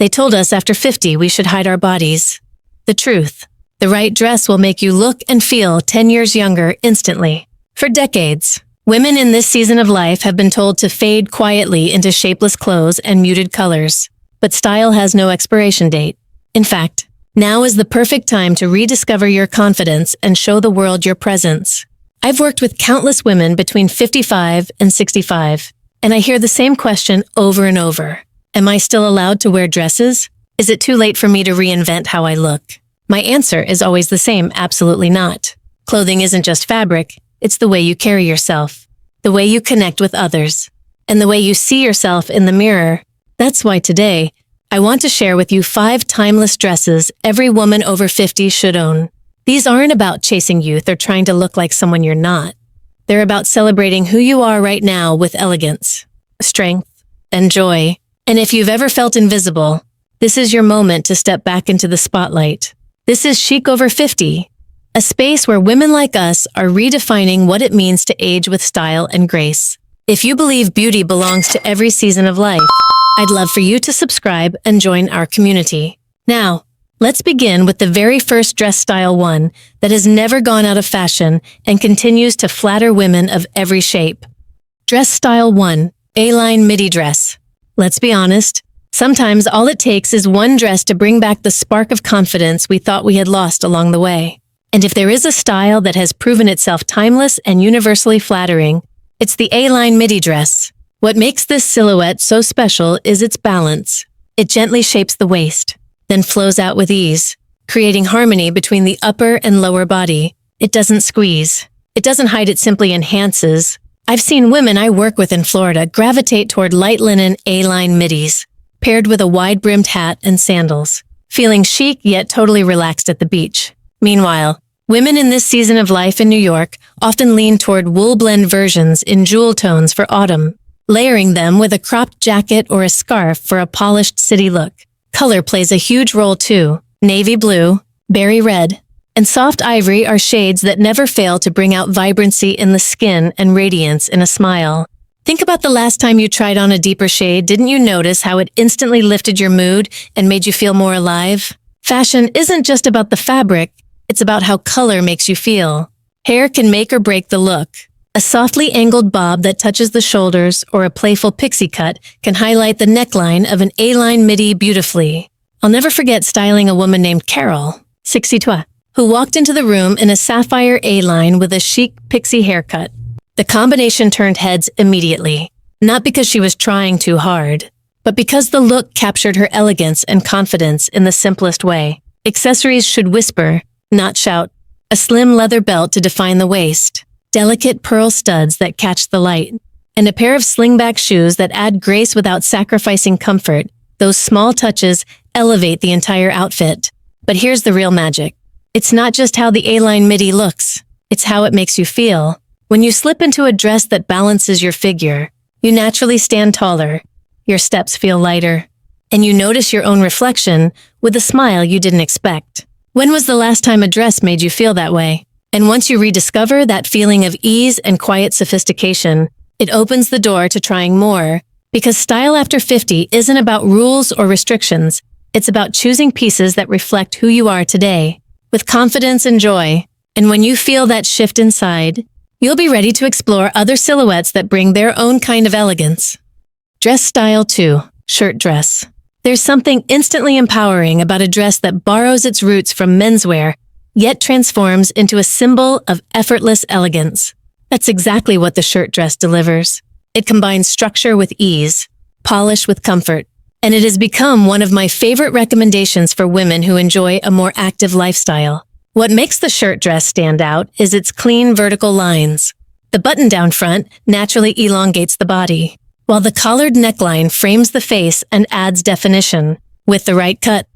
They told us after 50 we should hide our bodies. The truth. The right dress will make you look and feel 10 years younger instantly. For decades, women in this season of life have been told to fade quietly into shapeless clothes and muted colors. But style has no expiration date. In fact, now is the perfect time to rediscover your confidence and show the world your presence. I've worked with countless women between 55 and 65, and I hear the same question over and over. Am I still allowed to wear dresses? Is it too late for me to reinvent how I look? My answer is always the same: absolutely not. Clothing isn't just fabric, it's the way you carry yourself, the way you connect with others, and the way you see yourself in the mirror. That's why today, I want to share with you 5 timeless dresses every woman over 50 should own. These aren't about chasing youth or trying to look like someone you're not. They're about celebrating who you are right now with elegance, strength, and joy. And if you've ever felt invisible, this is your moment to step back into the spotlight. This is Chic Over 50, a space where women like us are redefining what it means to age with style and grace. If you believe beauty belongs to every season of life, I'd love for you to subscribe and join our community. Now, let's begin with the very first dress style one that has never gone out of fashion and continues to flatter women of every shape. Dress style 1, A-line midi dress. Let's be honest, sometimes all it takes is one dress to bring back the spark of confidence we thought we had lost along the way. And if there is a style that has proven itself timeless and universally flattering, it's the A-line midi dress. What makes this silhouette so special is its balance. It gently shapes the waist, then flows out with ease, creating harmony between the upper and lower body. It doesn't squeeze. It doesn't hide, it simply enhances. I've seen women I work with in Florida gravitate toward light linen A-line midis, paired with a wide-brimmed hat and sandals, feeling chic yet totally relaxed at the beach. Meanwhile, women in this season of life in New York often lean toward wool blend versions in jewel tones for autumn, layering them with a cropped jacket or a scarf for a polished city look. Color plays a huge role too. Navy blue, berry red, and soft ivory are shades that never fail to bring out vibrancy in the skin and radiance in a smile. Think about the last time you tried on a deeper shade. Didn't you notice how it instantly lifted your mood and made you feel more alive? Fashion isn't just about the fabric, it's about how color makes you feel. Hair can make or break the look. A softly angled bob that touches the shoulders or a playful pixie cut can highlight the neckline of an A-line midi beautifully. I'll never forget styling a woman named Carol, 62, who walked into the room in a sapphire A-line with a chic pixie haircut. The combination turned heads immediately, not because she was trying too hard, but because the look captured her elegance and confidence in the simplest way. Accessories should whisper, not shout. A slim leather belt to define the waist, delicate pearl studs that catch the light, and a pair of slingback shoes that add grace without sacrificing comfort. Those small touches elevate the entire outfit. But here's the real magic. It's not just how the A-line midi looks, it's how it makes you feel. When you slip into a dress that balances your figure, you naturally stand taller, your steps feel lighter, and you notice your own reflection with a smile you didn't expect. When was the last time a dress made you feel that way? And once you rediscover that feeling of ease and quiet sophistication, it opens the door to trying more. Because style after 50 isn't about rules or restrictions, it's about choosing pieces that reflect who you are today, with confidence and joy. And when you feel that shift inside, you'll be ready to explore other silhouettes that bring their own kind of elegance. Dress style 2, shirt dress. There's something instantly empowering about a dress that borrows its roots from menswear, yet transforms into a symbol of effortless elegance. That's exactly what the shirt dress delivers. It combines structure with ease, polish with comfort, and it has become one of my favorite recommendations for women who enjoy a more active lifestyle. What makes the shirt dress stand out is its clean vertical lines. The button-down front naturally elongates the body, while the collared neckline frames the face and adds definition. With the right cut,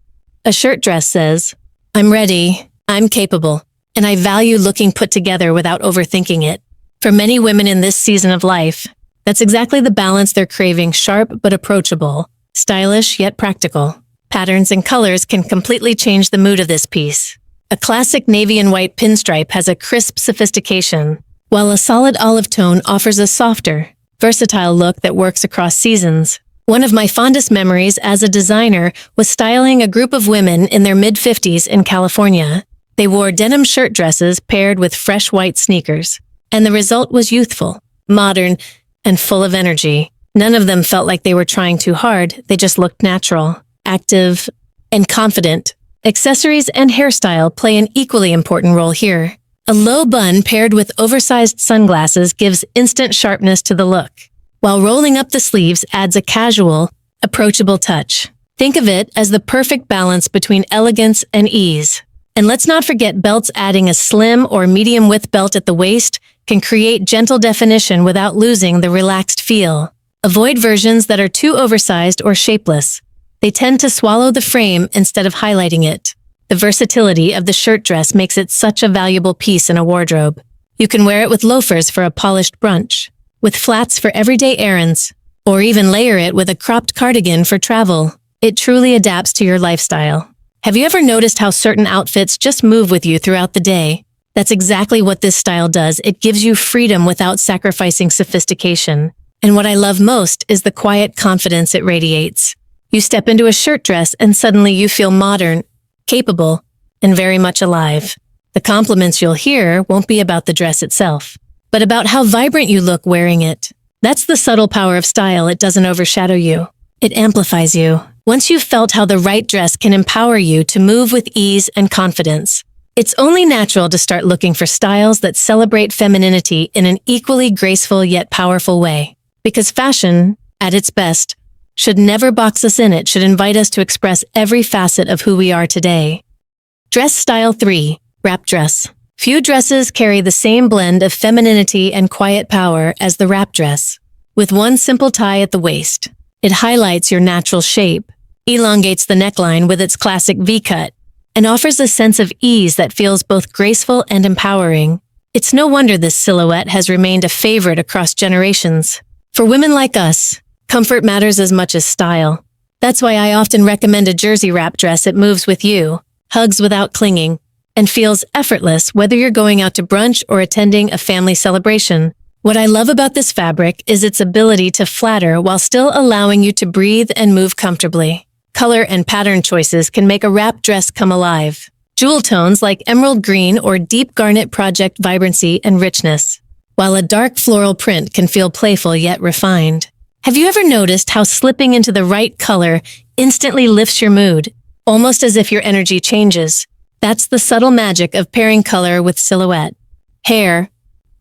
a shirt dress says, "I'm ready, I'm capable, and I value looking put together without overthinking it." For many women in this season of life, that's exactly the balance they're craving: sharp but approachable, stylish yet practical. Patterns and colors can completely change the mood of this piece. A classic navy and white pinstripe has a crisp sophistication, while a solid olive tone offers a softer, versatile look that works across seasons. One of my fondest memories as a designer was styling a group of women in their mid-50s in California. They wore denim shirt dresses paired with fresh white sneakers, and the result was youthful, modern, and full of energy. None of them felt like they were trying too hard, they just looked natural, active, and confident. Accessories and hairstyle play an equally important role here. A low bun paired with oversized sunglasses gives instant sharpness to the look, while rolling up the sleeves adds a casual, approachable touch. Think of it as the perfect balance between elegance and ease. And let's not forget belts. Adding a slim or medium-width belt at the waist can create gentle definition without losing the relaxed feel. Avoid versions that are too oversized or shapeless. They tend to swallow the frame instead of highlighting it. The versatility of the shirt dress makes it such a valuable piece in a wardrobe. You can wear it with loafers for a polished brunch, with flats for everyday errands, or even layer it with a cropped cardigan for travel. It truly adapts to your lifestyle. Have you ever noticed how certain outfits just move with you throughout the day? That's exactly what this style does. It gives you freedom without sacrificing sophistication. And what I love most is the quiet confidence it radiates. You step into a shirt dress and suddenly you feel modern, capable, and very much alive. The compliments you'll hear won't be about the dress itself, but about how vibrant you look wearing it. That's the subtle power of style. It doesn't overshadow you. It amplifies you. Once you've felt how the right dress can empower you to move with ease and confidence, it's only natural to start looking for styles that celebrate femininity in an equally graceful yet powerful way. Because fashion, at its best, should never box us in. It should invite us to express every facet of who we are today. Dress style 3, wrap dress. Few dresses carry the same blend of femininity and quiet power as the wrap dress. With one simple tie at the waist, it highlights your natural shape, elongates the neckline with its classic V-cut, and offers a sense of ease that feels both graceful and empowering. It's no wonder this silhouette has remained a favorite across generations. For women like us, comfort matters as much as style. That's why I often recommend a jersey wrap dress. It moves with you, hugs without clinging, and feels effortless whether you're going out to brunch or attending a family celebration. What I love about this fabric is its ability to flatter while still allowing you to breathe and move comfortably. Color and pattern choices can make a wrap dress come alive. Jewel tones like emerald green or deep garnet project vibrancy and richness, while a dark floral print can feel playful yet refined. Have you ever noticed how slipping into the right color instantly lifts your mood, almost as if your energy changes? That's the subtle magic of pairing color with silhouette. Hair,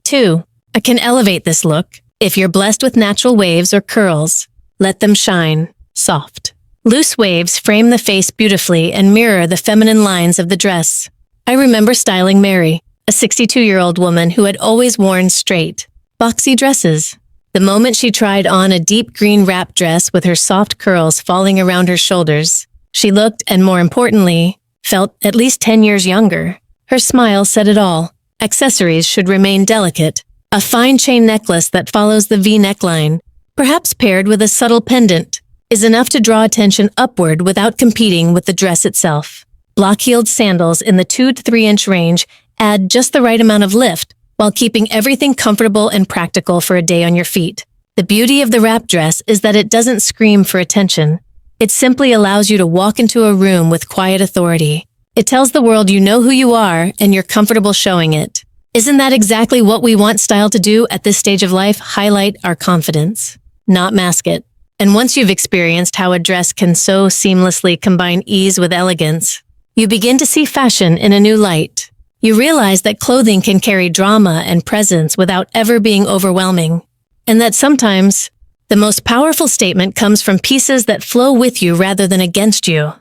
too, can elevate this look. If you're blessed with natural waves or curls, let them shine, soft. Loose waves frame the face beautifully and mirror the feminine lines of the dress. I remember styling Mary, a 62-year-old woman who had always worn straight, boxy dresses. The moment she tried on a deep green wrap dress with her soft curls falling around her shoulders, she looked, and more importantly, felt at least 10 years younger. Her smile said it all. Accessories should remain delicate. A fine chain necklace that follows the V neckline, perhaps paired with a subtle pendant, is enough to draw attention upward without competing with the dress itself. Block-heeled sandals in the 2 to 3 inch range add just the right amount of lift, while keeping everything comfortable and practical for a day on your feet. The beauty of the wrap dress is that it doesn't scream for attention. It simply allows you to walk into a room with quiet authority. It tells the world you know who you are and you're comfortable showing it. Isn't that exactly what we want style to do at this stage of life? Highlight our confidence, not mask it. And once you've experienced how a dress can so seamlessly combine ease with elegance, you begin to see fashion in a new light. You realize that clothing can carry drama and presence without ever being overwhelming, and that sometimes the most powerful statement comes from pieces that flow with you rather than against you.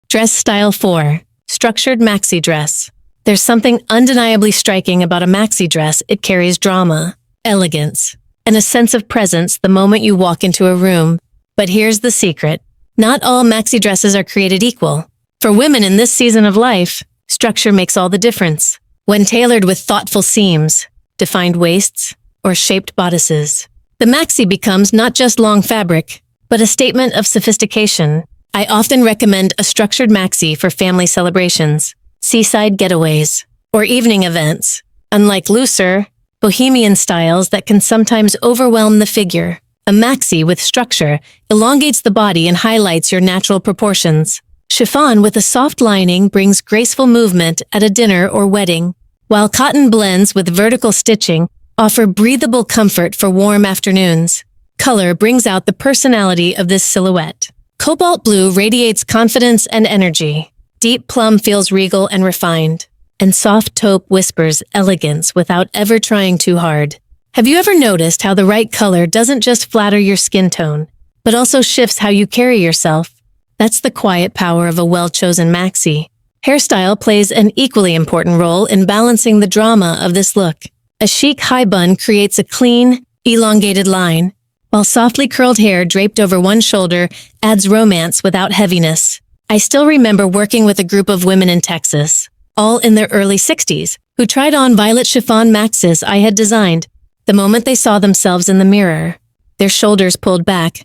Dress style 4, structured maxi dress. There's something undeniably striking about a maxi dress. It carries drama, elegance, and a sense of presence the moment you walk into a room. But here's the secret. Not all maxi dresses are created equal. For women in this season of life, structure makes all the difference. When tailored with thoughtful seams, defined waists, or shaped bodices, the maxi becomes not just long fabric, but a statement of sophistication. I often recommend a structured maxi for family celebrations, seaside getaways, or evening events. Unlike looser, bohemian styles that can sometimes overwhelm the figure, a A maxi with structure elongates the body and highlights your natural proportions. Chiffon with a soft lining brings graceful movement at a dinner or wedding, while cotton blends with vertical stitching offer breathable comfort for warm afternoons. Color brings out the personality of this silhouette. Cobalt blue radiates confidence and energy. Deep plum feels regal and refined. And soft taupe whispers elegance without ever trying too hard. Have you ever noticed how the right color doesn't just flatter your skin tone, but also shifts how you carry yourself? That's the quiet power of a well-chosen maxi. Hairstyle plays an equally important role in balancing the drama of this look. A chic high bun creates a clean, elongated line, while softly curled hair draped over one shoulder adds romance without heaviness. I still remember working with a group of women in Texas, all in their early 60s, who tried on violet chiffon maxis I had designed. The moment they saw themselves in the mirror, their shoulders pulled back,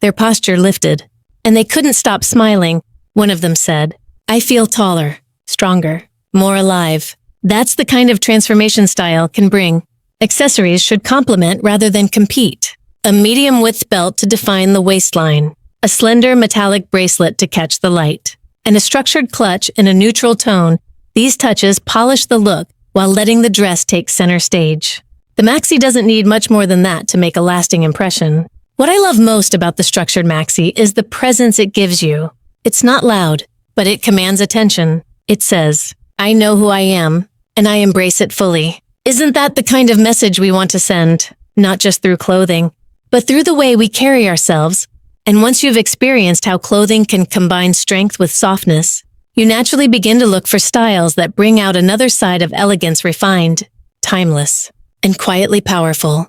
their posture lifted, and they couldn't stop smiling. One of them said, "I feel taller, stronger, more alive." That's the kind of transformation style can bring. Accessories should complement rather than compete. A medium-width belt to define the waistline, a slender metallic bracelet to catch the light, and a structured clutch in a neutral tone. These touches polish the look while letting the dress take center stage. The maxi doesn't need much more than that to make a lasting impression. What I love most about the structured maxi is the presence it gives you. It's not loud, but it commands attention. It says, "I know who I am, and I embrace it fully." Isn't that the kind of message we want to send? Not just through clothing, but through the way we carry ourselves. And once you've experienced how clothing can combine strength with softness, you naturally begin to look for styles that bring out another side of elegance, refined, timeless, and quietly powerful.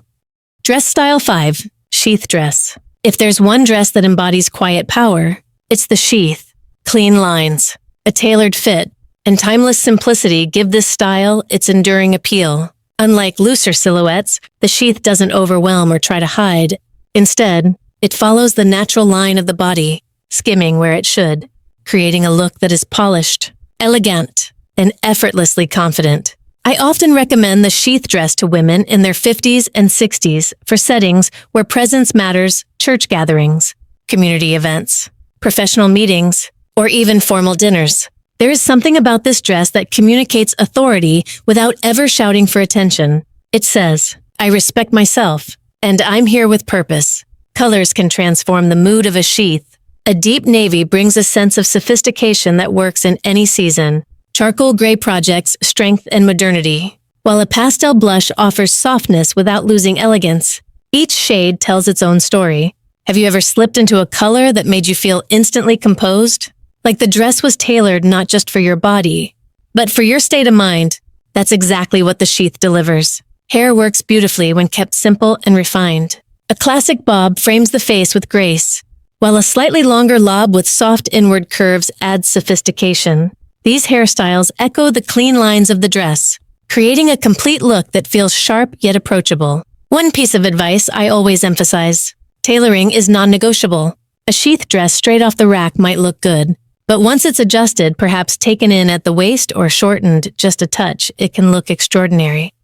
Dress Style 5. Sheath Dress. If there's one dress that embodies quiet power, it's the sheath. Clean lines, a tailored fit, and timeless simplicity give this style its enduring appeal. Unlike looser silhouettes, the sheath doesn't overwhelm or try to hide. Instead, it follows the natural line of the body, skimming where it should, creating a look that is polished, elegant, and effortlessly confident. I often recommend the sheath dress to women in their 50s and 60s for settings where presence matters: church gatherings, community events, professional meetings, or even formal dinners. There is something about this dress that communicates authority without ever shouting for attention. It says, "I respect myself, and I'm here with purpose." Colors can transform the mood of a sheath. A deep navy brings a sense of sophistication that works in any season. Charcoal gray projects strength and modernity, while a pastel blush offers softness without losing elegance. Each shade tells its own story. Have you ever slipped into a color that made you feel instantly composed? Like the dress was tailored not just for your body, but for your state of mind. That's exactly what the sheath delivers. Hair works beautifully when kept simple and refined. A classic bob frames the face with grace, while a slightly longer lob with soft inward curves adds sophistication. These hairstyles echo the clean lines of the dress, creating a complete look that feels sharp yet approachable. One piece of advice I always emphasize: tailoring is non-negotiable. A sheath dress straight off the rack might look good, but once it's adjusted, perhaps taken in at the waist or shortened just a touch, it can look extraordinary.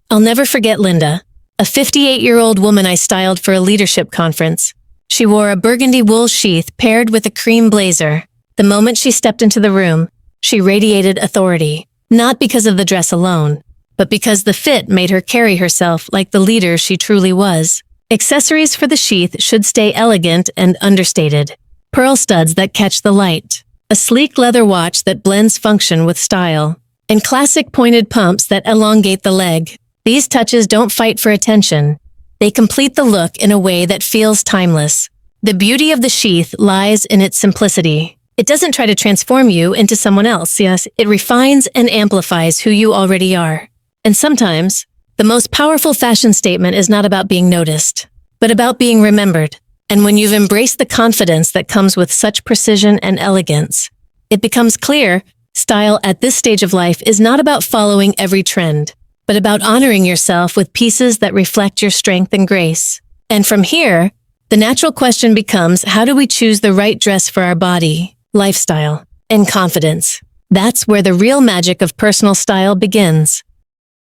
I'll never forget Linda, a 58-year-old woman I styled for a leadership conference. She wore a burgundy wool sheath paired with a cream blazer. The moment she stepped into the room, she radiated authority, not because of the dress alone, but because the fit made her carry herself like the leader she truly was. Accessories for the sheath should stay elegant and understated. Pearl studs that catch the light, a sleek leather watch that blends function with style, and classic pointed pumps that elongate the leg. These touches don't fight for attention. They complete the look in a way that feels timeless. The beauty of the sheath lies in its simplicity. It doesn't try to transform you into someone else. Yes, it refines and amplifies who you already are. And sometimes, the most powerful fashion statement is not about being noticed, but about being remembered. And when you've embraced the confidence that comes with such precision and elegance, it becomes clear style at this stage of life is not about following every trend, but about honoring yourself with pieces that reflect your strength and grace. And from here, the natural question becomes, how do we choose the right dress for our body, lifestyle, and confidence? That's where the real magic of personal style begins.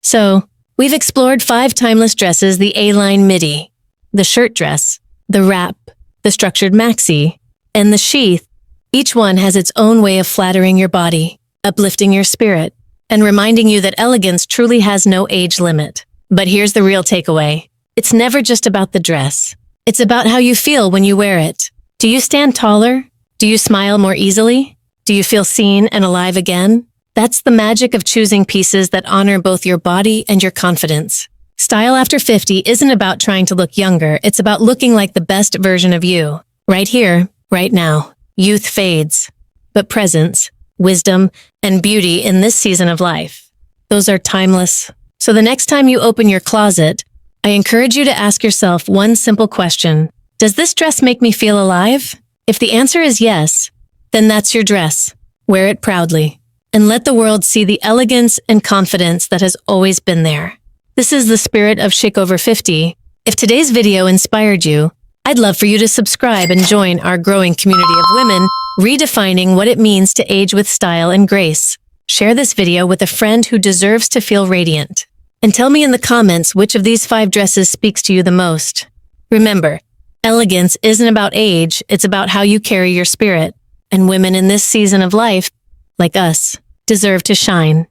So, we've explored 5 timeless dresses: the A-line midi, the shirt dress, The wrap, the structured maxi, and the sheath, each one has its own way of flattering your body, uplifting your spirit, and reminding you that elegance truly has no age limit. But here's the real takeaway. It's never just about the dress. It's about how you feel when you wear it. Do you stand taller? Do you smile more easily? Do you feel seen and alive again? That's the magic of choosing pieces that honor both your body and your confidence. Style after 50 isn't about trying to look younger, it's about looking like the best version of you. Right here, right now. Youth fades, but presence, wisdom, and beauty in this season of life, those are timeless. So the next time you open your closet, I encourage you to ask yourself one simple question. Does this dress make me feel alive? If the answer is yes, then that's your dress. Wear it proudly, and let the world see the elegance and confidence that has always been there. This is the spirit of Chic over 50. If today's video inspired you, I'd love for you to subscribe and join our growing community of women redefining what it means to age with style and grace. Share this video with a friend who deserves to feel radiant. And tell me in the comments which of these 5 dresses speaks to you the most. Remember, elegance isn't about age, it's about how you carry your spirit. And women in this season of life, like us, deserve to shine.